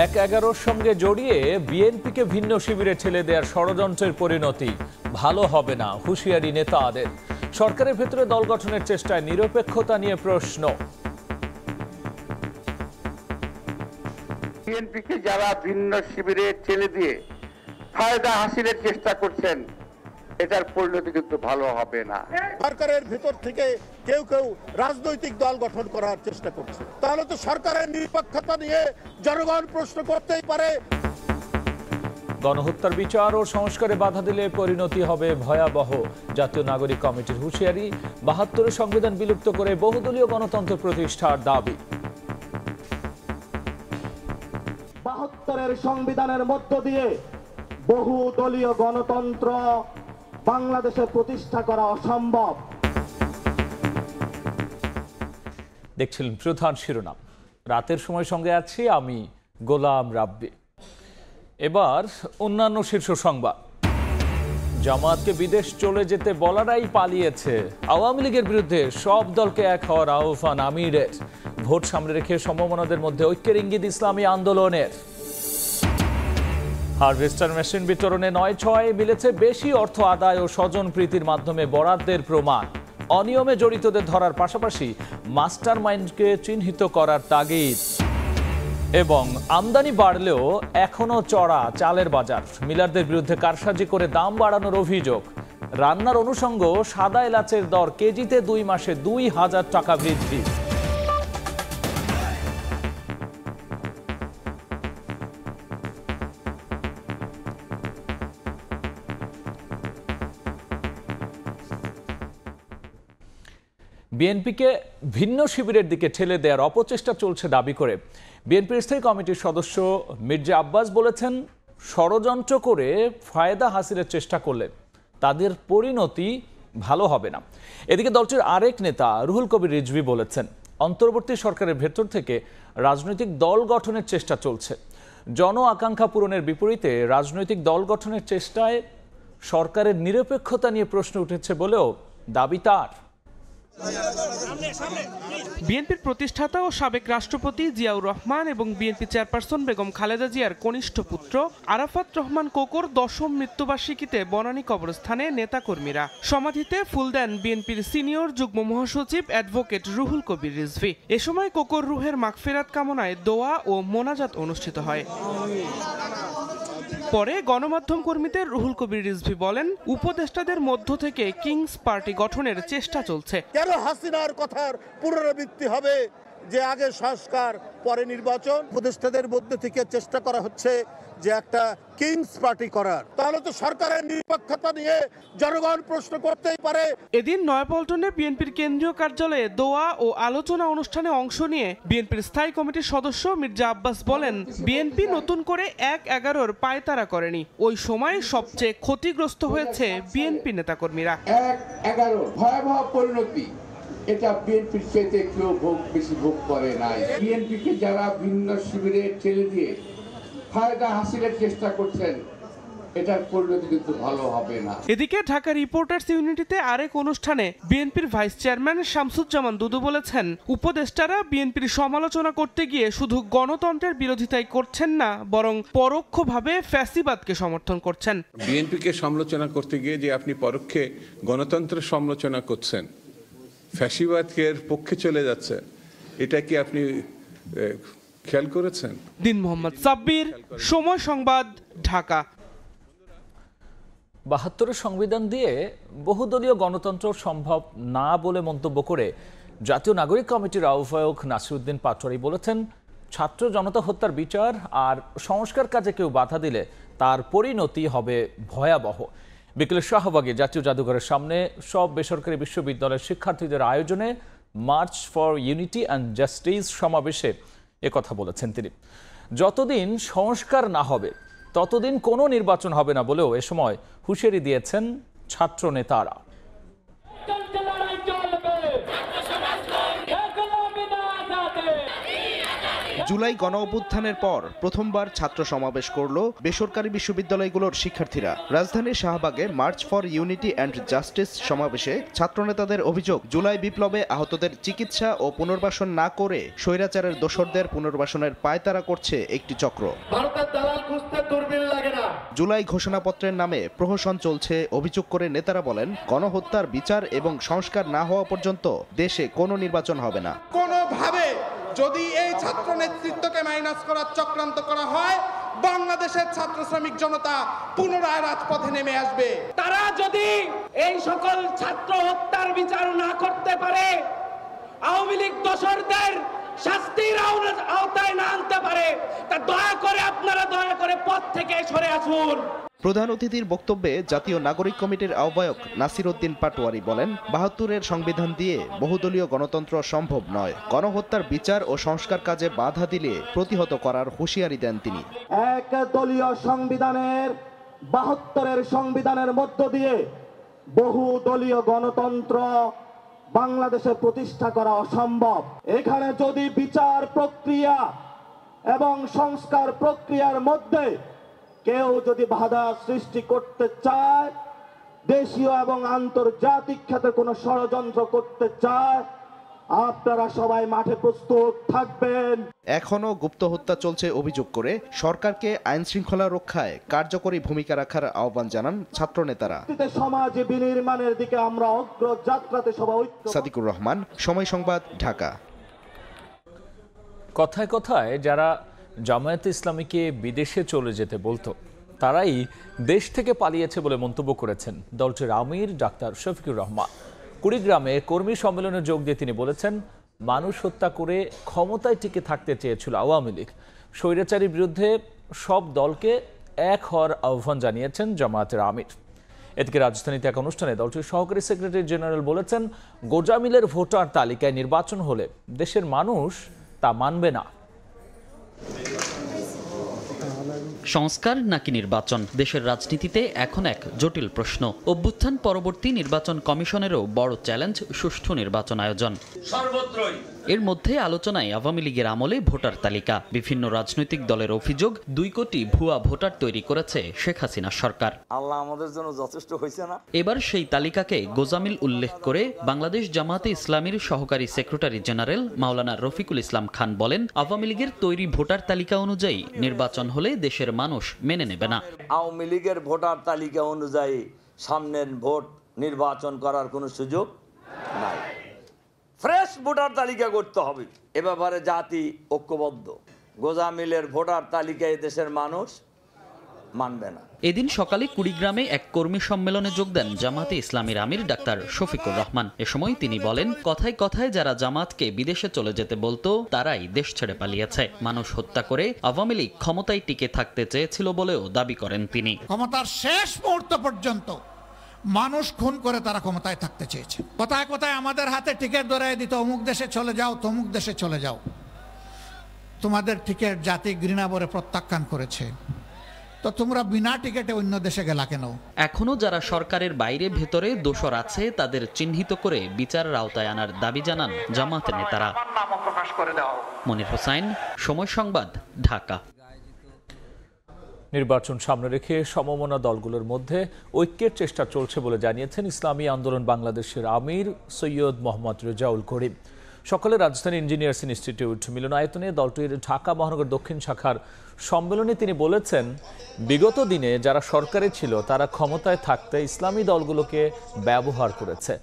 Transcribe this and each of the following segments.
১-১১-র সঙ্গে জড়িয়ে বিএনপিকে ভিন্ন শিবিরে ঠেলে দেওয়ার ষড়যন্ত্রের পরিণতি ভালো হবে না, হুঁশিয়ারি নেতাদের। সরকারের ভেতরে দল গঠনের চেষ্টায় নিরপেক্ষতা নিয়ে প্রশ্ন। বিএনপিকে যারা ভিন্ন শিবিরে ঠেলে দিয়ে ফায়দা হাসিলের চেষ্টা করছেন, এটার পরিণতি কিন্তু ভালো হবে না। সরকারের ভিতর থেকে কেউ কেউ রাজনৈতিক দল গঠন করার চেষ্টা করছে, তাহলে তো সরকারের নিরপেক্ষতা নিয়ে জনগণ প্রশ্ন করতেই পারে। গণহত্যার বিচার ও সংস্কারে বাধা দিলে পরিণতি হবে ভয়াবহ, জাতীয় নাগরিক কমিটির হুঁশিয়ারি। ৭২ সংবিধান বিলুপ্ত করে বহুদলীয় গণতন্ত্র প্রতিষ্ঠার দাবি। ৭২ সংবিধানের মধ্য দিয়ে বহুদলীয় গণতন্ত্র বাংলাদেশে প্রতিষ্ঠা করা অসম্ভব। দেখছিলেন প্রধান শিরোনাম। রাতের সময় সঙ্গে আছি আমি গোলাম রাব্বি। এবার অন্যান্য শীর্ষ সংবাদ। জামায়াতকে বিদেশ চলে যেতে বলারাই পালিয়েছে। আওয়ামী লীগের বিরুদ্ধে সব দলকে এক হওয়ার আহ্বান আমিরের। ভোট সামনে রেখে সমমনাদের মধ্যে ঐক্যের ইঙ্গিত ইসলামী আন্দোলনের। হারভেস্টার মেশিন বিতরণে ৯/৬ মিলেছে বেশি অর্থ আদায় ও স্বজন প্রীতির মাধ্যমে বরাদ্দের প্রমাণ। অনিয়মে জড়িতদের ধরার পাশাপাশি মাস্টার মাইন্ডকে চিহ্নিত করার তাগিদ। এবং আমদানি বাড়লেও এখনো চড়া চালের বাজার। মিলারদের বিরুদ্ধে কারসাজি করে দাম বাড়ানোর অভিযোগ। রান্নার অনুষঙ্গ সাদা এলাচের দর কেজিতে ২ মাসে ২,০০০ টাকা বৃদ্ধি। বিএনপিকে ভিন্ন শিবিরের দিকে ঠেলে দেওয়ার অপচেষ্টা চলছে দাবি করে বিএনপির স্থায়ী কমিটির সদস্য মির্জা আব্বাস বলেছেন, ষড়যন্ত্র করে ফায়দা হাসিলের চেষ্টা করলে তাদের পরিণতি ভালো হবে না। এদিকে দলটির আরেক নেতা রুহুল কবির রিজভী বলেছেন, অন্তর্বর্তী সরকারের ভেতর থেকে রাজনৈতিক দল গঠনের চেষ্টা চলছে। জন আকাঙ্ক্ষা পূরণের বিপরীতে রাজনৈতিক দল গঠনের চেষ্টায় সরকারের নিরপেক্ষতা নিয়ে প্রশ্ন উঠেছে বলেও দাবি তার। বিএনপির প্রতিষ্ঠাতা ও সাবেক রাষ্ট্রপতি জিয়াউর রহমান এবং বিএনপি চেয়ারপারসন বেগম খালেদা জিয়ার কনিষ্ঠ পুত্র আরাফাত রহমান কোকোর ১০ম মৃত্যুবার্ষিকীতে বনানী কবরস্থানে নেতাকর্মীরা সমাধিতে ফুল দেন বিএনপির সিনিয়র যুগ্ম মহাসচিব অ্যাডভোকেট রুহুল কবির রিজভী। এ সময় কোকোর রুহের মাগফিরাত কামনায় দোয়া ও মোনাজাত অনুষ্ঠিত হয়। পরে গণমাধ্যম কর্মীদের রুহুল কবির রিজভী বলেন, উপদেষ্টাদের মধ্য থেকে কিংস পার্টি গঠনের চেষ্টা চলছে। কেন হাসিনার কথার পুনরাবৃত্তি হবে যে আগে সংস্কার পরে নির্বাচন? উপদেষ্টাদের মধ্যে থেকে চেষ্টা করা হচ্ছে যে একটা কিংস পার্টি করার, তাহলে তো সরকারের নিরপেক্ষতা নিয়ে জনগণ প্রশ্ন করতেই পারে। এদিন নয়াপল্টনে বিএনপির কেন্দ্রীয় কার্যালয়ে দোয়া ও আলোচনা অনুষ্ঠানে অংশ নিয়ে বিএনপির স্থায়ী কমিটির সদস্য মির্জা আব্বাস বলেন, বিএনপি নতুন করে ১-১১-র পায়তারা করেনি। ওই সময় সবচেয়ে ক্ষতিগ্রস্ত হয়েছে বিএনপি নেতাকর্মীরা। ১-১১ ভয়াবহ পরিণতি, এটা বিএনপির চেয়ে কেউ বেশি ভোগ করে নাই। বিএনপিকে যারা ভিন্ন শিবিরে ঠেলে দিয়ে ফায়দা হাসিলের চেষ্টা করছেন, এটার পরিণতি কিন্তু ভালো হবে না। এদিকে ঢাকা রিপোর্টার্স ইউনিটিতে আরেক অনুষ্ঠানে বিএনপির ভাইস চেয়ারম্যান শামসুজ্জামান দুদু বলেছেন, উপদেষ্টারা বিএনপির সমালোচনা করতে গিয়ে শুধু গণতন্ত্রের বিরোধিতাই করছেন না, বরং পরোক্ষভাবে ফ্যাসিবাদকে সমর্থন করছেন। বিএনপিকে সমালোচনা করতে গিয়ে যে আপনি পরোক্ষে গণতন্ত্রের সমালোচনা করছেন, ফ্যাসিবাদের পক্ষে চলে যাচ্ছে, এটা কি আপনি খেয়াল করেছেন? দিন মোহাম্মদ সাব্বির, সময় সংবাদ, ঢাকা। ৭২ সংবিধান দিয়ে বহুদলীয় গণতন্ত্র সম্ভব না বলে মন্তব্য করে জাতীয় নাগরিক কমিটির আহ্বায়ক নাসিরউদ্দিন পাটোয়ারি বলেছেন, ছাত্র জনতা হত্যার বিচার আর সংস্কার কাজে কেউ বাধা দিলে তার পরিণতি হবে ভয়াবহ। বিকেলে শাহবাগে জাতীয় জাদুঘরের সামনে সব বেসরকারি বিশ্ববিদ্যালয়ের শিক্ষার্থীদের আয়োজনে March for unity and justice সমাবেশে একথা বলেছেন তিনি। যতদিন সংস্কার না হবে ততদিন কোনো নির্বাচন হবে না বলেও এ সময় হুঁশিয়ারি দিয়েছেন ছাত্র নেতারা। জুলাই গণ অভ্যুত্থানের পর প্রথমবার ছাত্র সমাবেশ করল বেসরকারি বিশ্ববিদ্যালয়গুলোর শিক্ষার্থীরা। রাজধানীর শাহবাগে March for unity and justice সমাবেশে ছাত্রনেতাদের অভিযোগ, জুলাই বিপ্লবে আহতদের চিকিৎসা ও পুনর্বাসন না করে স্বৈরাচারের দোসরদের পুনর্বাসনের পায়তারা করছে একটি চক্র। জুলাই ঘোষণাপত্রের নামে প্রহসন চলছে অভিযোগ করে নেতারা বলেন, গণহত্যার বিচার এবং সংস্কার না হওয়া পর্যন্ত দেশে কোনো নির্বাচন হবে না। কোনোভাবে যদি এই ছাত্র নেতৃত্বকে মাইনাস করার চক্রান্ত করা হয়, বাংলাদেশের ছাত্র শ্রমিক জনতা পুনরায় রাজপথে নেমে আসবে। তারা যদি এই সকল ছাত্র হত্যার বিচার না করতে পারে, আওয়ামী লীগ দোসরদের শাস্তির আওতায় না আনতে পারে, তা আপনারা দয়া করে পথ থেকে সরে আসুন। প্রধান অতিথির বক্তব্যে জাতীয় নাগরিক কমিটির আহ্বায়ক নাসির উদ্দিন পাটোয়ারি বলেন, ৭২-এর সংবিধান দিয়ে বহুদলীয় গণতন্ত্র সম্ভব নয়। গণহত্যার বিচার ও সংস্কার কাজে বাধা দিলে প্রতিহত করার হুঁশিয়ারি দেন তিনি। একদলীয় সংবিধানের ৭২-এর সংবিধানের মধ্য দিয়ে বহুদলীয় গণতন্ত্র বাংলাদেশে প্রতিষ্ঠা করা অসম্ভব। এখানে যদি বিচার প্রক্রিয়া এবং সংস্কার প্রক্রিয়ার মধ্যে কেউ যদি বাধা সৃষ্টি করতে চায়, দেশীয় এবং আন্তর্জাতিক ক্ষেত্রে কোনো ষড়যন্ত্র করতে চায়, আপনারা সবাই মাঠে প্রস্তুত থাকবেন। এখনো গুপ্ত হত্যা চলছে অভিযোগ করে সরকারকে আইন শৃঙ্খলা রক্ষায় কার্যকরী ভূমিকা রাখার আহ্বান জানান ছাত্রনেতারা। সমাজ বিনির্মাণের দিকে আমরা অগ্রযাত্রাতে সবাই ঐক্য। সাদিকুর রহমান, সময় সংবাদ, ঢাকা। কথায় কথায় যারা জামায়াতে ইসলামীকে বিদেশে চলে যেতে বলতো, তারাই দেশ থেকে পালিয়েছে বলে মন্তব্য করেছেন দলটির আমির ডাক্তার শফিকুর রহমান। কুড়িগ্রামে কর্মী সম্মেলনে যোগ দিয়ে তিনি বলেছেন, মানুষ হত্যা করে ক্ষমতায় টিকে থাকতে চেয়েছিল আওয়ামী লীগ। স্বৈরাচারীর বিরুদ্ধে সব দলকে এক হওয়ার আহ্বান জানিয়েছেন জামায়াতের আমির। এদিকে রাজধানীতে এক অনুষ্ঠানে দলটির সহকারী সেক্রেটারি জেনারেল বলেছেন, গোজামিলের ভোটার তালিকায় নির্বাচন হলে দেশের মানুষ তা মানবে না। সংস্কার নাকি নির্বাচন, দেশের রাজনীতিতে এখন এক জটিল প্রশ্ন। অভ্যুত্থান পরবর্তী নির্বাচন কমিশনেরও বড় চ্যালেঞ্জ সুষ্ঠু নির্বাচন আয়োজন। এর মধ্যে আলোচনায় আওয়ামী লীগের আমলে ভোটার তালিকা। বিভিন্ন রাজনৈতিক দলের অভিযোগ, ২ কোটি ভুয়া ভোটার তৈরি করেছে শেখ হাসিনা সরকার। আল্লাহ আমাদের জন্য যথেষ্ট হয়েছে না। এবার সেই তালিকাকে গোজামিল উল্লেখ করে বাংলাদেশ জামায়াতে ইসলামীর সহকারী সেক্রেটারি জেনারেল মাওলানা রফিকুল ইসলাম খান বলেন, আওয়ামী লীগের তৈরি ভোটার তালিকা অনুযায়ী নির্বাচন হলে দেশের মানুষ মেনে নেবে না। আওয়ামী লীগের ভোটার তালিকা অনুযায়ী সামনের ভোট নির্বাচন করার কোনো সুযোগ নাই। ফ্রেশ ভোটার তালিকা করতে হবে। এ ব্যাপারে জাতি ঐক্যবদ্ধ। গোজামিলের ভোটার তালিকায় দেশের মানুষ মানবে না। এদিন সকালে কুড়িগ্রামে এক কর্মী সম্মেলনে যোগ দেন জামায়াতে ইসলামীর আমির ডাক্তার শফিকুর রহমান। এ সময় তিনি বলেন, কথায় কথায় যারা জামাতকে বিদেশে চলে যেতে বলতো, তারাই দেশ ছেড়ে পালিয়েছে। মানুষ হত্যা করে আওয়ামী লীগ ক্ষমতায় টিকে থাকতে চেয়েছিল বলেও দাবি করেন তিনি। ক্ষমতার শেষ মুহূর্ত পর্যন্ত মানুষ খুন করে তারা ক্ষমতায় থাকতে চেয়েছে। কোথায় কোথায় আমাদের হাতে টিকিট ধরায় দিত, অমুক দেশে চলে যাও, তমুক দেশে চলে যাও। তোমাদের টিকিট জাতি ঘৃণা ভরে প্রত্যাখ্যান করেছে, তো তোমরা বিনা টিকিটে অন্য দেশে গেলা কেন? এখনো যারা সরকারের বাইরে ভেতরে দোষর আছে, তাদের চিহ্নিত করে বিচারের আওতায় আনার দাবি জানান জামায়াতের নেতারা। মনির হোসাইন, সময় সংবাদ, ঢাকা। নির্বাচন সামনে রেখে সমমনা দলগুলোর মধ্যে ঐক্যের চেষ্টা চলছে বলে জানিয়েছেন ইসলামী আন্দোলন বাংলাদেশের আমির সৈয়দ মোহাম্মদ রেজাউল করিম। সকালে রাজধানী ইঞ্জিনিয়ার্স ইনস্টিটিউট মিলনায়তনে দলটির ঢাকা মহানগর দক্ষিণ শাখার সম্মেলনে তিনি বলেছেন, বিগত দিনে যারা সরকারে ছিল তারা ক্ষমতায় থাকতে ইসলামী দলগুলোকে ব্যবহার করেছে।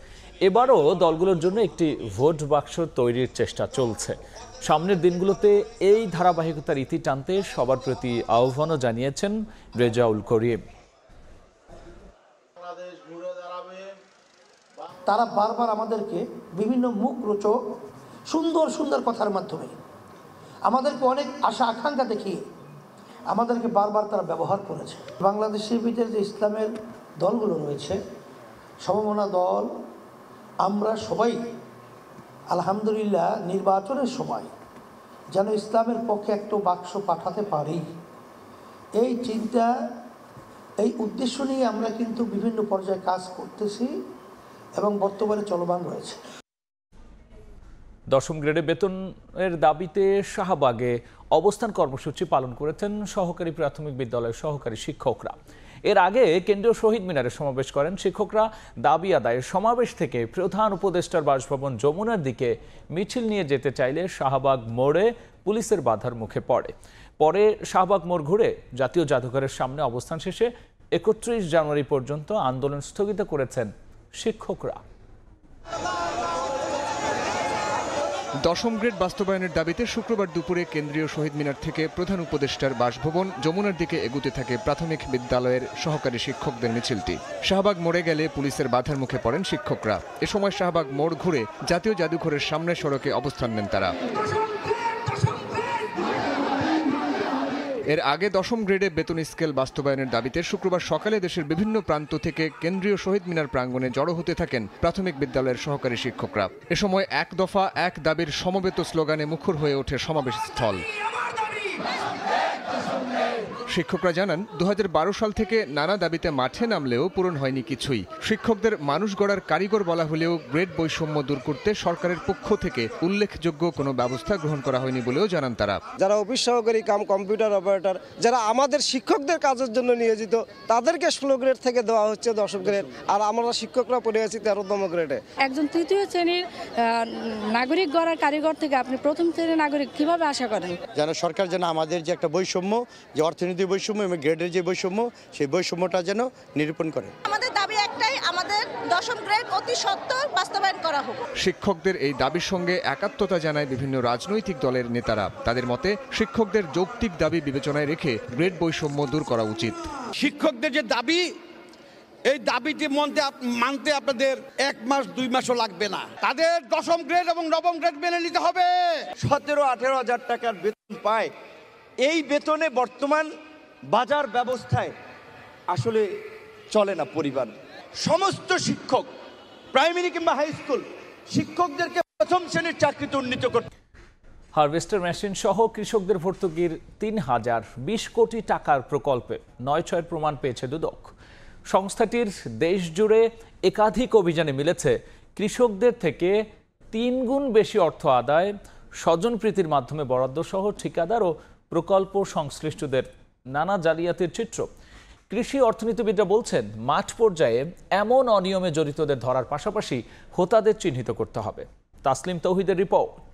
এবারও দলগুলোর জন্য একটি ভোট বাক্স তৈরির চেষ্টা চলছে। সামনের দিনগুলোতে এই ধারাবাহিকতার ইতি টানতে সবার প্রতি আহ্বানও জানিয়েছেন রেজাউল করিম। তারা বারবার আমাদেরকে বিভিন্ন মুখরোচক সুন্দর সুন্দর কথার মাধ্যমে আমাদেরকে অনেক আশা আকাঙ্ক্ষা দেখিয়ে আমাদেরকে বারবার তারা ব্যবহার করেছে। বাংলাদেশের ভিতরে যে ইসলামের দলগুলো রয়েছে, সমমনা দল, আমরা সবাই আলহামদুলিল্লাহ নির্বাচনের সময় যেন ইসলামের পক্ষে একটা বাক্স পাঠাতে পারি, এই চিন্তা, এই উদ্দেশ্য নিয়ে আমরা কিন্তু বিভিন্ন পর্যায়ে কাজ করতেছি এবং বর্তমানে চলমান রয়েছে। দশম গ্রেডে বেতনের দাবিতে শাহবাগে অবস্থান কর্মসূচি পালন করেছেন সহকারী প্রাথমিক বিদ্যালয়ের সহকারী শিক্ষকরা। এর আগে কেন্দ্রীয় শহীদ মিনারে সমাবেশ করেন শিক্ষকরা। দাবি আদায়ের সমাবেশ থেকে প্রধান উপদেষ্টার বাসভবন যমুনার দিকে মিছিল নিয়ে যেতে চাইলে শাহবাগ মোড়ে পুলিশের বাধার মুখে পরে শাহবাগ মোড় ঘুরে জাতীয় জাদুঘরের সামনে অবস্থান শেষে 31 জানুয়ারি পর্যন্ত আন্দোলন স্থগিত করেছেন শিক্ষকরা। দশম গ্রেড বাস্তবায়নের দাবিতে শুক্রবার দুপুরে কেন্দ্রীয় শহীদ মিনার থেকে প্রধান উপদেষ্টার বাসভবন যমুনার দিকে এগুতে থাকে প্রাথমিক বিদ্যালয়ের সহকারী শিক্ষকদের মিছিলটি। শাহবাগ মোড়ে গেলে পুলিশের বাধার মুখে পড়েন শিক্ষকরা। এ সময় শাহবাগ মোড় ঘুরে জাতীয় জাদুঘরের সামনের সড়কে অবস্থান নেন তারা। এর আগে দশম গ্রেডে বেতন স্কেল বাস্তবায়নের দাবিতে শুক্রবার সকালে দেশের বিভিন্ন প্রান্ত থেকে কেন্দ্রীয় শহীদ মিনার প্রাঙ্গণে জড়ো হতে থাকেন প্রাথমিক বিদ্যালয়ের সহকারী শিক্ষকরা। এ সময় এক দফা এক দাবির সমবেত স্লোগানে মুখর হয়ে ওঠে সমাবেশ স্থল। শিক্ষকরা জানান 2012 সাল থেকে নানা দাবিতে মাঠে নামলেও পূরণ হয়নি কিছুই। শিক্ষকদের মানুষ গড়ার কারিগর বলা হলেও গ্রেড বৈষম্য দূর করতে সরকারের পক্ষ থেকে উল্লেখযোগ্য কোনো ব্যবস্থা গ্রহণ করা হয়নি বলেও জানান তারা। যারা অফিস সহকারী কাম কম্পিউটার অপারেটর, যারা আমাদের শিক্ষকদের কাজের জন্য নিয়োজিত, তাদেরকে 16 গ্রেড থেকে দেওয়া হচ্ছে 10 গ্রেড, আর আমরা শিক্ষকরা পড়ে আছি 13তম গ্রেডে। একজন তৃতীয় শ্রেণীর নাগরিক গড়ার কারিগর থেকে আপনি প্রথম শ্রেণীর নাগরিক কিভাবে আশা করেন? যেন সরকার যেন আমাদের যে একটা বৈষম্য, যে অর্থনীতি বৈষম্য এবং গ্রেডের যে বৈষম্য, সেই বৈষম্যটা যেন নিরূপণ করে। আমাদের দাবি একটাই, আমাদের দশম গ্রেড অতি সত্বর বাস্তবায়ন করা হোক। শিক্ষকদের এই দাবির সঙ্গে একাত্মতা জানায় বিভিন্ন রাজনৈতিক দলের নেতারা। তাদের মতে শিক্ষকদের যৌক্তিক দাবি বিবেচনায় রেখে গ্রেড বৈষম্য দূর করা উচিত। শিক্ষকদের যে দাবি, এই দাবিটি মানতে আপনাদের 1 মাস 2 মাসও লাগবে না। তাদের দশম গ্রেড এবং নবম গ্রেড মেনে নিতে হবে। 17-18 হাজার টাকার বেতন পায়। এই বেতনে বর্তমান বাজার ব্যবস্থায় আসলে চলে না পরিবার। সমস্ত শিক্ষক, প্রাইমারি কিংবা হাই স্কুল শিক্ষকদেরকে প্রথম শ্রেণীর চাকরিতে উন্নীত করতে। হারভেস্টার মেশিন সহ কৃষকদের ভর্তুকির 3020 কোটি টাকার প্রকল্পে 9/6 প্রমাণ পেয়েছে দুদক। সংস্থাটির দেশ জুড়ে একাধিক অভিযানে মিলেছে কৃষকদের থেকে 3 গুণ বেশি অর্থ আদায়, স্বজনপ্রীতির মাধ্যমে বরাদ্দ সহ ঠিকাদার ও প্রকল্প সংশ্লিষ্টদের নানা জালিয়াতির চিত্র। কৃষি অর্থনীতিবিদরা বলছেন মাঠ পর্যায়ে এমন অনিয়মে জড়িতদের ধরার পাশাপাশি হোতাদের চিহ্নিত করতে হবে। তাসলিম তৌহিদের রিপোর্ট।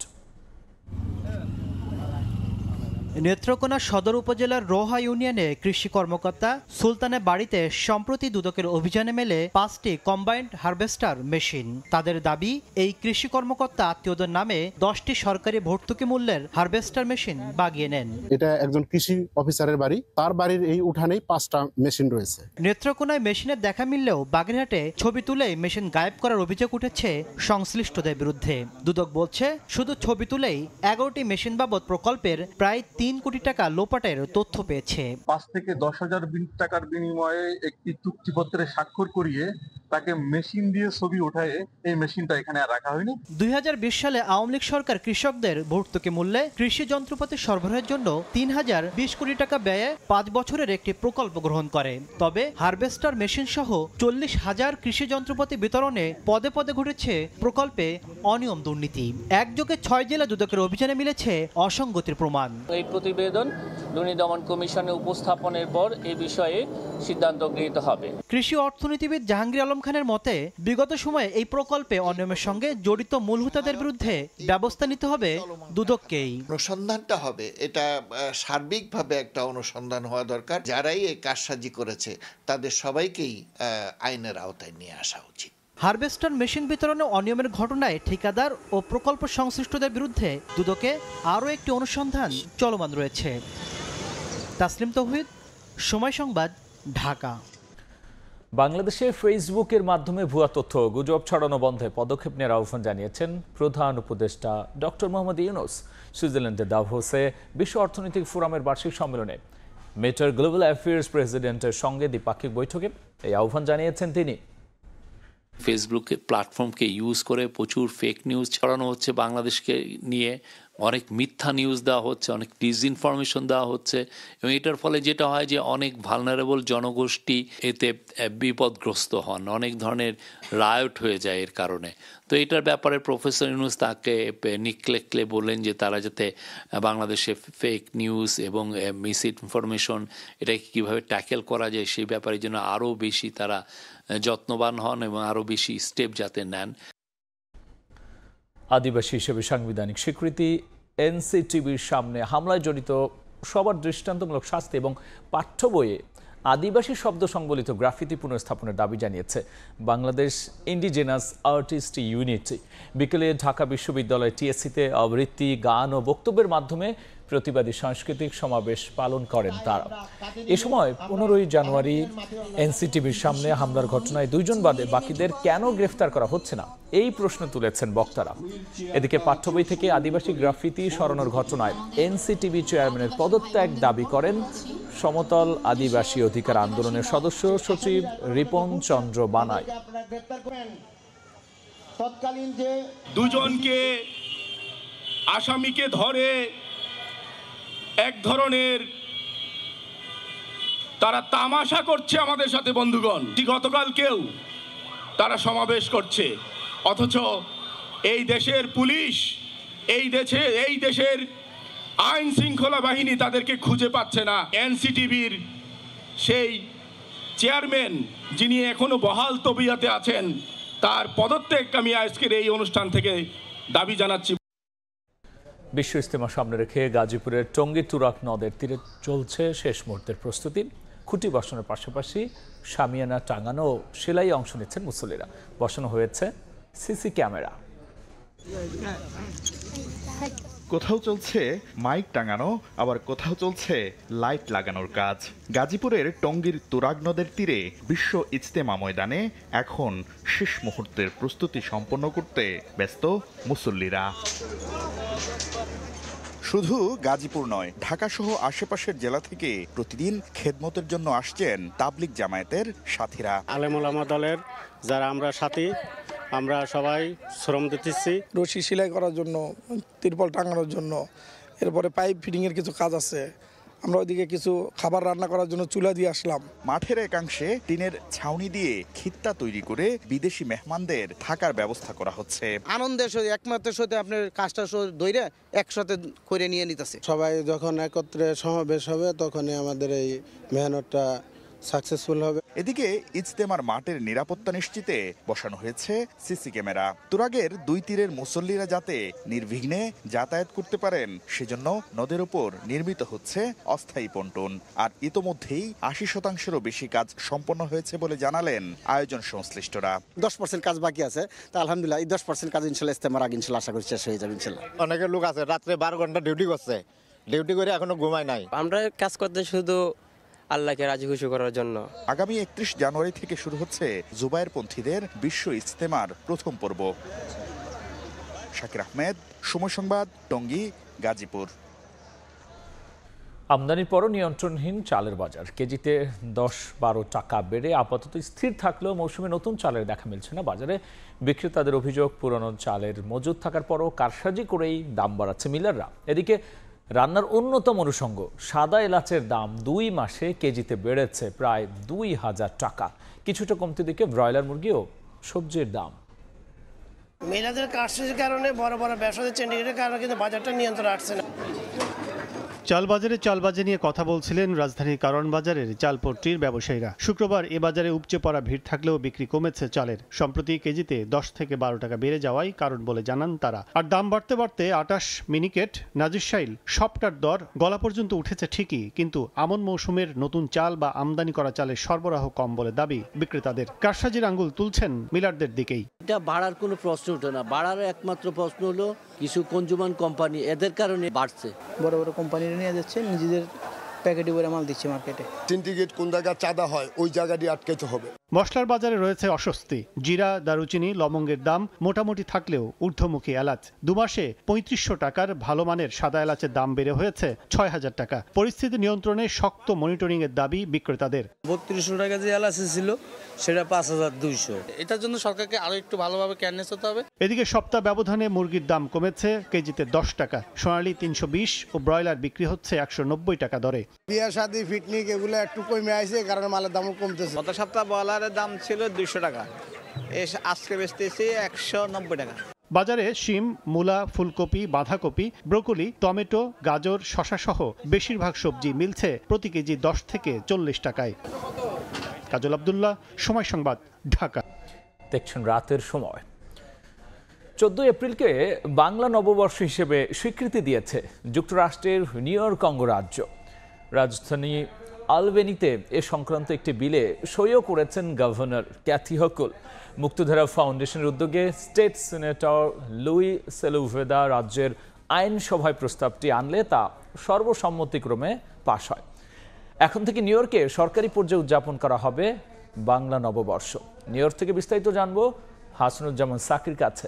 নেত্রকোনা সদর উপজেলার রোহা ইউনিয়নে কৃষি কর্মকর্তা সুলতানের বাড়িতে সম্প্রতি দুদকের অভিযানে মেলে 5টি কম্বাইন্ড হারভেস্টার মেশিন। তাদের দাবি, এই কৃষি কর্মকর্তা আত্মীয়দের নামে 10টি সরকারি ভর্তুকি মূল্যের হারভেস্টার মেশিন বাগিয়ে নেন। এটা একজন কৃষি অফিসারের বাড়ি, তার বাড়ির এই উঠানেই 5টা মেশিন রয়েছে। নেত্রকোনায় মেশিনের দেখা মিললেও বাগেরহাটে ছবি তুলে মেশিন গায়েব করার অভিযোগ উঠেছে সংশ্লিষ্টদের বিরুদ্ধে। দুদক বলছে শুধু ছবি তুলেই 11টি মেশিন বাবদ প্রকল্পের প্রায় 3 কোটি টাকা লোপাটের তথ্য পেয়েছে। 5 থেকে 10,000 টাকার বিনিময়ে একটি চুক্তিপত্রে স্বাক্ষর করিয়ে তাকে মেশিন দিয়ে ছবি ওঠায় এই মেশিনটা এখানে রাখা হয়নি। 2020 সালে আওয়ামী লীগ সরকার কৃষকদের ভর্তুকি মূল্যে কৃষি যন্ত্রপাতি সরবরাহের জন্য 3020 কোটি টাকা ব্যয়ে 5 বছরের একটি প্রকল্প গ্রহণ করে। তবে হারভেস্টার মেশিন সহ 40,000 কৃষি যন্ত্রপাতি বিতরণে পদে পদে ঘটেছে প্রকল্পে অনিয়ম দুর্নীতি। একযোগে 6 জেলা দুদকের অভিযানে মিলেছে অসঙ্গতির প্রমাণ। এই প্রতিবেদন দুর্নীতি দমন কমিশনে উপস্থাপনের পর এই বিষয়ে সিদ্ধান্ত গৃহীত হবে। কৃষি অর্থনীতিবিদ জাহাঙ্গীর আলম খানের মতে, বিগত সময়ে এই প্রকল্পে অনিয়মের সঙ্গে জড়িত মূল হোতাদের বিরুদ্ধে ব্যবস্থা নিতে হবে দুদককেই। অনুসন্ধানটা হবে, এটা সার্বিকভাবে একটা অনুসন্ধান হওয়া দরকার। যারাই এই কারসাজি করেছে তাদের সবাইকেই আইনের আওতায় নিয়ে আসা উচিত। হারভেস্টার মেশিন বিতরণে অনিয়মের ঘটনায় ঠিকাদার ও প্রকল্প সংশ্লিষ্টদের বিরুদ্ধে দুদকে আরও একটি অনুসন্ধান চলমান রয়েছে। তাসলিম তৌহিদ, সময় সংবাদ, ঢাকা। বাংলাদেশে ফেসবুকের মাধ্যমে ভুয়া তথ্য গুজব ছড়ানো বন্ধে পদক্ষেপ নেওয়ার আহ্বান জানিয়েছেন প্রধান উপদেষ্টা ডক্টর মোহাম্মদ ইউনূস সুইজারল্যান্ডের দাভোসে বিশ্ব অর্থনৈতিক ফোরামের বার্ষিক সম্মেলনে মেটার গ্লোবাল অ্যাফেয়ার্স প্রেসিডেন্টের সঙ্গে দ্বিপাক্ষিক বৈঠকে এই আহ্বান জানিয়েছেন তিনি। ফেসবুক প্ল্যাটফর্মকে ইউজ করে প্রচুর ফেক নিউজ ছড়ানো হচ্ছে বাংলাদেশকে নিয়ে, অনেক মিথ্যা নিউজ দেওয়া হচ্ছে, অনেক ডিসইনফরমেশন দেওয়া হচ্ছে, এবং এটার ফলে যেটা হয় যে অনেক ভালনারেবল জনগোষ্ঠী এতে বিপদগ্রস্ত হন, অনেক ধরনের রায়ট হয়ে যায় এর কারণে। তো এটার ব্যাপারে প্রফেসর ইউনূস তাকে নিকলেকলে বললেন যে তারা যাতে বাংলাদেশে ফেক নিউজ এবং মিস ইনফরমেশন এটাকে কীভাবে ট্যাকেল করা যায় সেই ব্যাপারে যেন আরও বেশি তারা যত্নবান হন এবং আরও বেশি স্টেপ যাতে নেন। আদিবাসী হিসেবে সাংবিধানিক স্বীকৃতি, এনসিটিবির সামনে হামলায় জড়িত সবার দৃষ্টান্তমূলক শাস্তি এবং পাঠ্য বইয়ে আদিবাসী শব্দ সংবলিত গ্রাফিতি পুনঃস্থাপনের দাবি জানিয়েছে বাংলাদেশ ইন্ডিজেনাস আর্টিস্ট ইউনিট। বিকেলে ঢাকা বিশ্ববিদ্যালয় টিএসসিতে আবৃত্তি, গান ও বক্তব্যের মাধ্যমে প্রতিবাদী সাংস্কৃতিক সমাবেশ পালন করেন তারা। এ সময় 15 জানুয়ারি এনসিটিভির সামনে হামলার ঘটনায় 2 জন বাদে বাকিদের কেন গ্রেফতার করা হচ্ছে না এই প্রশ্ন তুলেছেন বক্তারা। এদিকে পাঠ্য বই থেকে আদিবাসী গ্রাফিতি সরানোর ঘটনায় এনসিটিভি চেয়ারম্যানের পদত্যাগ দাবি করেন সমতল আদিবাসী অধিকার আন্দোলনের সদস্য সচিব রিপন চন্দ্র বানাই। তৎকালীন যে 2 জনকে আসামিকে ধরে এক ধরনের তারা তামাশা করছে আমাদের সাথে বন্ধুগণ। গতকালকেও তারা সমাবেশ করছে, অথচ এই দেশের পুলিশ, এই দেশের আইন শৃঙ্খলা বাহিনী তাদেরকে খুঁজে পাচ্ছে না। এনসিটিভির সেই চেয়ারম্যান যিনি এখনো বহাল তবিয়তে আছেন, তার পদত্যাগ আমি আজকের এই অনুষ্ঠান থেকে দাবি জানাচ্ছি। বিশ্ব ইজতেমা সামনে রেখে গাজীপুরের টঙ্গী তুরাগ নদের তীরে চলছে শেষ মুহূর্তের প্রস্তুতি। খুঁটি বসানোর পাশাপাশি শামিয়ানা টাঙানো ও সেলাই অংশ নিচ্ছেন মুসল্লিরা। বসানো হয়েছে সিসি ক্যামেরা। কোথাও চলছে মাইক টাঙানো, আবার কোথাও চলছে লাইট লাগানোর কাজ। গাজীপুরের টঙ্গীর তুরাগ নদের তীরে বিশ্ব ইজতেমা ময়দানে এখন শেষ মুহূর্তের প্রস্তুতি সম্পন্ন করতে ব্যস্ত মুসল্লিরা। শুধু গাজীপুর নয়, ঢাকা সহ আশেপাশের জেলা থেকে প্রতিদিন খেদমতের জন্য আসছেন তাবলিগ জামায়াতের সাথীরা। আলেম ওলামা দলের যারা আমরা সাথী, আমরা সবাই শ্রম দিতেছি। রশি সেলাই করার জন্য, তিরপল টাঙানোর জন্য, এরপরে পাইপ ফিটিংয়ের কিছু কাজ আছে। আমরা ওইদিকে কিছু খাবার রান্না করার জন্য চুলা দিয়ে আসলাম। মাঠের একাংশে টিনের ছাউনি দিয়ে খিত্তা তৈরি করে বিদেশি মেহমানদের থাকার ব্যবস্থা করা হচ্ছে। আনন্দের সাথে একমাত্রের সাথে আপনার কাজটা ধরে একসাথে করে নিয়ে নিতেছে। সবাই যখন একত্রে সমাবেশ হবে তখনই আমাদের এই মেহনতটা সাকসেসফুল হবে। এদিকে ইজতেমার মাঠের নিরাপত্তা নিশ্চিতে বসানো হয়েছে সিসি ক্যামেরা। তুরাগের 2 তীরের মুসল্লিরা যাতে নির্বিঘ্নে যাতায়াত করতে পারেন সেজন্য নদের উপর নির্মিত হচ্ছে অস্থায়ী পন্টন। আর ইতোমধ্যেই 80%-এরও বেশি কাজ সম্পন্ন হয়েছে বলে জানালেন আয়োজন সংশ্লিষ্টরা। 10% কাজ বাকি আছে, তা আলহামদুলিল্লাহ এই 10% কাজ ইনশাল্লাহ ইজতেমার আগে ইনশাল্লাহ আশা করি শেষ হয়ে যাবে ইনশাল্লাহ। অনেকের লোক আছে রাত্রে 12 ঘন্টা ডিউটি করছে, ডিউটি করে এখনো ঘুমায় নাই। আমরা কাজ করতে শুধু আল্লাহকে রাজি খুশি করার জন্য। আগামী 31 জানুয়ারি থেকে শুরু হচ্ছে জুবায়েরপন্থীদের বিশ্ব ইজতেমার প্রথম পর্ব। শাকির আহমেদ, সময় সংবাদ, টঙ্গী, গাজীপুর। আমদানির পরও নিয়ন্ত্রণহীন চালের বাজার। কেজিতে 10-12 টাকা বেড়ে আপাতত স্থির থাকলেও মৌসুমে নতুন চালের দেখা মিলছে না বাজারে। বিক্রেতাদের অভিযোগ, পুরনো চালের মজুদ থাকার পরও কারসাজি করেই দাম বাড়াচ্ছে মিলাররা। এদিকে রান্নার অন্যতম অনুষঙ্গ সাদা এলাচের দাম 2 মাসে কেজিতে বেড়েছে প্রায় 2000 টাকা। কিছুটা কমতে দিকে ব্রয়লার মুরগি ও সবজির দাম। মেয়েদের কারসাজির কারণে বড় বড় ব্যবসায়ীদের চেন্ডিগেটের কারণে কিন্তু বাজারটা নিয়ন্ত্রণ আসছে না। চালবাজারে নিয়ে কথা বলছিলেন রাজধানীর কারণ বাজারের চালপট্টির ব্যবসায়ীরা। শুক্রবার এ বাজারে উপচে পড়া ভিড় থাকলেও বিক্রি কমেছে চালের। সম্প্রতি কেজিতে 10 থেকে 12 টাকা বেড়ে যাওয়াই কারণ বলে জানান তারা। আর দাম বাড়তে বাড়তে 28 মিনিকেট, নাজিরশাইল সবটার দর গলা পর্যন্ত উঠেছে ঠিকই, কিন্তু আমন মৌসুমের নতুন চাল বা আমদানি করা চালের সরবরাহ কম বলে দাবি বিক্রেতাদের। কারসাজির আঙ্গুল তুলছেন মিলারদের দিকেই। এটা বাড়ার কোনো প্রশ্ন ওঠে না। বাড়ার একমাত্র প্রশ্ন হলো কিছু কনজুমার কোম্পানি, এদের কারণে বাড়ছে। বড় বড় কোম্পানি নিয়ে যাচ্ছে, নিজেদের প্যাকেটে করে মাল দিচ্ছে মার্কেটে। সিন্ডিকেট কোন জায়গায় চাঁদা হয় ওই জায়গাটি আটকাতে হবে। মশলার বাজারে রয়েছে অস্বস্তি। জিরা, দারুচিনি, লবঙ্গের দাম মোটামুটি থাকলেও ঊর্ধ্বমুখী এলাচ। 2 মাসে 3500 টাকার ভালো মানের সাদা এলাচের দাম বেড়ে হয়েছে 6000 টাকা। পরিস্থিতি নিয়ন্ত্রণে শক্ত মনিটরিং এর দাবি বিক্রেতাদের। 3200 টাকা যে এলাচ ছিল সেটা 5200। এটার জন্য সরকারকে আরো একটু ভালোভাবে কেয়ারনেস হতে হবে। এদিকে সপ্তাহ ব্যবধানে মুরগির দাম কমেছে কেজিতে 10 টাকা। সোনালী 320 ও ব্রয়লার বিক্রি হচ্ছে 190 টাকা দরে। বিয়ে শাদী পিকনিক এগুলো একটু কমে আসছে, কারণ মালের দামও কমতেছে। গত সপ্তাহ ব্রয়লারের দাম ছিল 200 টাকা, আজকে বেচতেছি 190 টাকা। বাজারে শিম, মূলা, ফুলকপি, বাঁধাকপি, ব্রোকলি, টমেটো, গাজর, শসা সহ বেশিরভাগ সবজি মিলছে প্রতি কেজি 10 থেকে 40 টাকায়। কাজল আব্দুল্লাহ, সময় সংবাদ, ঢাকা। দেখছেন রাতের সময়। 14 এপ্রিলকে বাংলা নববর্ষ হিসেবে স্বীকৃতি দিয়েছে যুক্তরাষ্ট্রের নিউ ইয়র্ক অঙ্গরাজ্য। রাজধানী আলবেনিতে এ সংক্রান্ত একটি বিলে সইও করেছেন গভর্নর ক্যাথি হকুল। মুক্তধারা ফাউন্ডেশনের উদ্যোগে স্টেট সিনেটর লুই সেলুভেদা রাজ্যের আইনসভায় প্রস্তাবটি আনলে তা সর্বসম্মতিক্রমে পাশ হয়। এখন থেকে নিউ ইয়র্কে সরকারি পর্যায়ে উদযাপন করা হবে বাংলা নববর্ষ। নিউ ইয়র্ক থেকে বিস্তারিত জানবো হাসানুজ্জামান সাকির কাছে।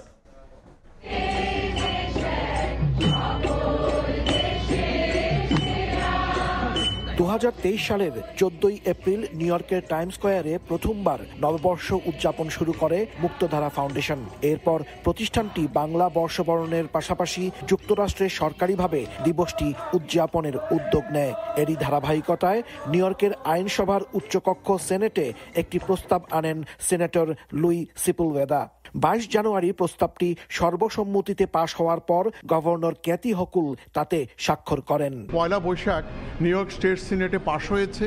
2023 সালের 14 এপ্রিল নিউ ইয়র্কের টাইমস স্কয়ারে প্রথমবার নববর্ষ উদযাপন শুরু করে মুক্তধারা ফাউন্ডেশন। এরপর প্রতিষ্ঠানটি বাংলা বর্ষবরণের পাশাপাশি যুক্তরাষ্ট্রে সরকারিভাবে দিবসটি উদযাপনের উদ্যোগ নেয়। এরই ধারাবাহিকতায় নিউ ইয়র্কের আইনসভার উচ্চকক্ষ সেনেটে একটি প্রস্তাব আনেন সিনেটর লুই সেপুলভেদা। 22 জানুয়ারি প্রস্তাবটি সর্বসম্মতিতে পাশ হওয়ার পর গভর্নর ক্যাথি হকুল তাতে স্বাক্ষর করেন। পয়লা বৈশাখ নিউ ইয়র্ক স্টেট সিনেটে পাশ হয়েছে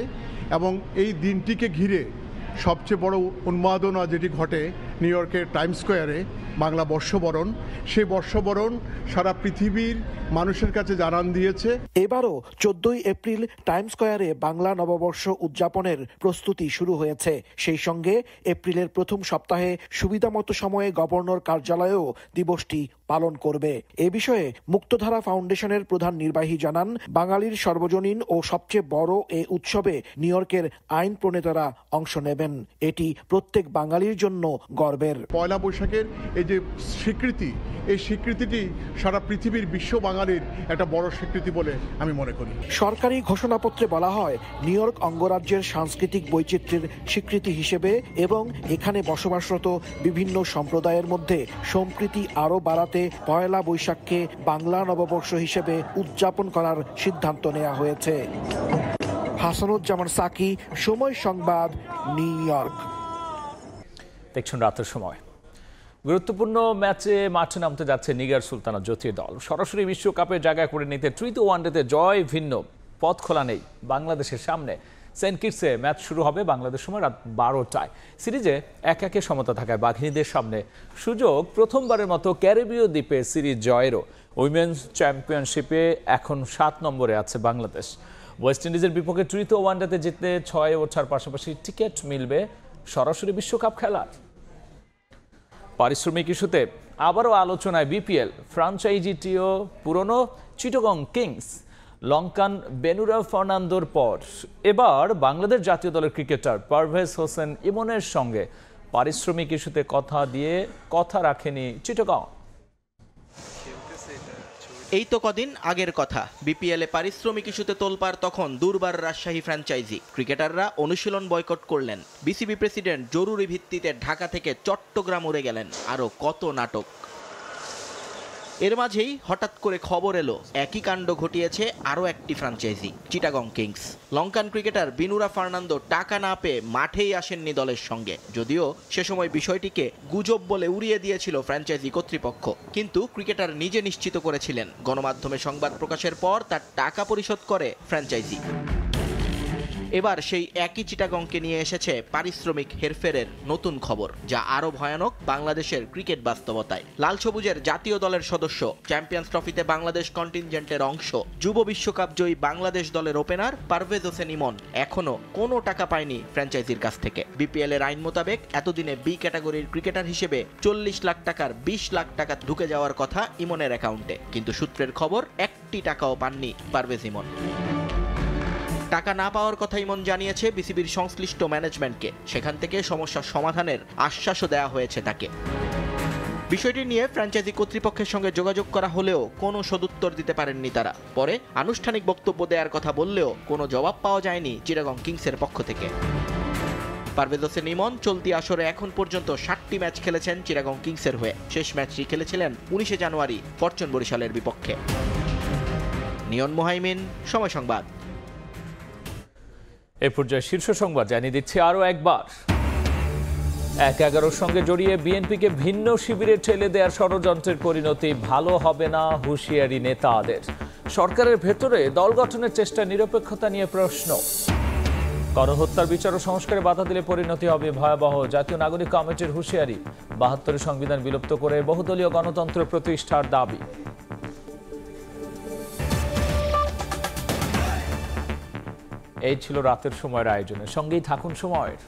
এবং এই দিনটিকে ঘিরে সবচেয়ে বড় উন্মাদনা যেটি ঘটে নিউ ইয়র্কের টাইমস স্কয়ারে বাংলা বর্ষবরণ, সেই বর্ষবরণ সারা পৃথিবীর মানুষের কাছে জানান দিয়েছে। এবারও 14 এপ্রিল টাইমস স্কয়ারে বাংলা নববর্ষ উদযাপনের প্রস্তুতি শুরু হয়েছে। সেই সঙ্গে এপ্রিলের প্রথম সপ্তাহে সুবিধামতো সময়ে গভর্নর কার্যালয়েও দিবসটি পালন করবে। এ বিষয়ে মুক্তধারা ফাউন্ডেশনের প্রধান নির্বাহী জানান, বাঙালির সর্বজনীন ও সবচেয়ে বড় এ উৎসবে নিউ ইয়র্কের আইন প্রণেতারা অংশ নেবেন। এটি প্রত্যেক বাঙালির জন্য গর্বের। পয়লা বৈশাখের এই যে স্বীকৃতি, এই স্বীকৃতিটি সারা পৃথিবীর বিশ্ব বাঙালির একটা বড় স্বীকৃতি বলে আমি মনে করি। সরকারি ঘোষণাপত্রে বলা হয়, নিউ ইয়র্ক অঙ্গরাজ্যের সাংস্কৃতিক বৈচিত্র্যের স্বীকৃতি হিসেবে এবং এখানে বসবাসরত বিভিন্ন সম্প্রদায়ের মধ্যে সম্প্রীতি আরও বাড়াতে পয়লা বৈশাখকে বাংলা নববর্ষ হিসেবে উদযাপন করার সিদ্ধান্ত নেওয়া হয়েছে। হাসানুজ্জামান সাকি, সময় সংবাদ, নিউ ইয়র্ক। দেখছেন রাতের সময়। গুরুত্বপূর্ণ ম্যাচে মাঠে নামতে যাচ্ছে নিগার সুলতানা জ্যোতির দল। সরাসরি বিশ্বকাপে জায়গা করে নিতে তৃতীয় ওয়ানডেতে জয় ভিন্ন, পথ খোলা নেই বাংলাদেশের সামনে। সেন্ট কিটসে ম্যাচ শুরু হবে বাংলাদেশ সময় রাত 12টায়। সিরিজে 1-1 সমতা থাকায় বাঘিনীদের সামনে সুযোগ প্রথমবারের মতো ক্যারিবীয় দ্বীপে সিরিজ জয়েরও। উইমেন্স চ্যাম্পিয়নশিপে এখন 7 নম্বরে আছে বাংলাদেশ। ওয়েস্ট ইন্ডিজের বিপক্ষে তৃতীয় ওয়ানডেতে জিতলে 6 ওঠার পাশাপাশি টিকিট মিলবে সরাসরি বিশ্বকাপ খেলার। পারিশ্রমিক ইস্যুতে আবারও আলোচনায় বিপিএল ফ্রাঞ্চাইজিটিও পুরনো চিটাগং কিংস। লঙ্কান বেনুরা ফার্নান্দোর পর এবার বাংলাদেশ জাতীয় দলের ক্রিকেটার পারভেজ হোসেন ইমনের সঙ্গে পারিশ্রমিক ইস্যুতে কথা রাখেনি চিটাগং। এই তো কদিন আগের কথা, বিপিএলে পারিশ্রমিক ইস্যুতে তোলপাড় তখন দুর্বার রাজশাহী ফ্র্যাঞ্চাইজি। ক্রিকেটাররা অনুশীলন বয়কট করলেন, বিসিবি প্রেসিডেন্ট জরুরি ভিত্তিতে ঢাকা থেকে চট্টগ্রাম উড়ে গেলেন, আরও কত নাটক। এর মাঝেই হঠাৎ করে খবর এলো একই কাণ্ড ঘটিয়েছে আরও একটি franchise, Chittagong kings. Lankan cricketer Binura Fernando টাকা না পেয়ে মাঠেই আসেননি দলের সঙ্গে। যদিও সে সময় বিষয়টিকে গুজব বলে উড়িয়ে দিয়েছিল ফ্র্যাঞ্চাইজি কর্তৃপক্ষ, কিন্তু ক্রিকেটার নিজে নিশ্চিত করেছিলেন গণমাধ্যমে সংবাদ প্রকাশের পর তার টাকা পরিশোধ করে ফ্র্যাঞ্চাইজি। এবার সেই একই চিটাগংকে নিয়ে এসেছে পারিশ্রমিক হেরফেরের নতুন খবর, যা আরো ভয়ানক বাংলাদেশের ক্রিকেট বাস্তবতায়। লাল সবুজের জাতীয় দলের সদস্য, চ্যাম্পিয়ন্স ট্রফিতে বাংলাদেশ কন্টিনজেন্টের অংশ, যুব বিশ্বকাপ জয়ী বাংলাদেশ দলের ওপেনার পারভেজ হোসেন ইমন এখনো কোনো টাকা পায়নি ফ্র্যাঞ্চাইজির কাছ থেকে। বিপিএল এর আইন মোতাবেক এতদিনে বি ক্যাটাগরির ক্রিকেটার হিসেবে 40 লাখ টাকার 20 লাখ টাকা ঢুকে যাওয়ার কথা ইমনের অ্যাকাউন্টে, কিন্তু সূত্রের খবর 1 টাকাও পাননি পারভেজ ইমন। টাকা না পাওয়ার কথা ইমন জানিয়েছে বিসিবির সংশ্লিষ্ট ম্যানেজমেন্টকে। সেখান থেকে সমস্যার সমাধানের আশ্বাসও দেওয়া হয়েছে তাকে। বিষয়টি নিয়ে ফ্র্যাঞ্চাইজি কর্তৃপক্ষের সঙ্গে যোগাযোগ করা হলেও কোনো সদুত্তর দিতে পারেননি তারা। পরে আনুষ্ঠানিক বক্তব্য দেওয়ার কথা বললেও কোনো জবাব পাওয়া যায়নি চিটাগং কিংসের পক্ষ থেকে। পারভেজ হোসেন ইমন চলতি আসরে এখন পর্যন্ত 7টি ম্যাচ খেলেছেন চিটাগং কিংসের হয়ে। শেষ ম্যাচটি খেলেছিলেন 19 জানুয়ারি ফরচুন বরিশালের বিপক্ষে। নিয়ন মুহাইমিন, সময় সংবাদ। এ পর্যায়ে শীর্ষ সংবাদ জানিয়ে দিচ্ছি আরও একবার। ১-১১ সঙ্গে জড়িয়ে বিএনপিকে ভিন্ন শিবিরে ঠেলে দেওয়ার ষড়যন্ত্রের পরিণতি ভালো হবে না, হুঁশিয়ারি নেতাদের। সরকারের ভেতরে দল গঠনের চেষ্টা নিরপেক্ষতা নিয়ে প্রশ্ন। গণহত্যার বিচার ও সংস্কারে বাধা দিলে পরিণতি হবে ভয়াবহ, জাতীয় নাগরিক কমিটির হুঁশিয়ারি। ৭২ সংবিধান বিলুপ্ত করে বহুদলীয় গণতন্ত্র প্রতিষ্ঠার দাবি। এই ছিল রাতের সময়ের আয়োজনে। সঙ্গেই থাকুন সময়ের।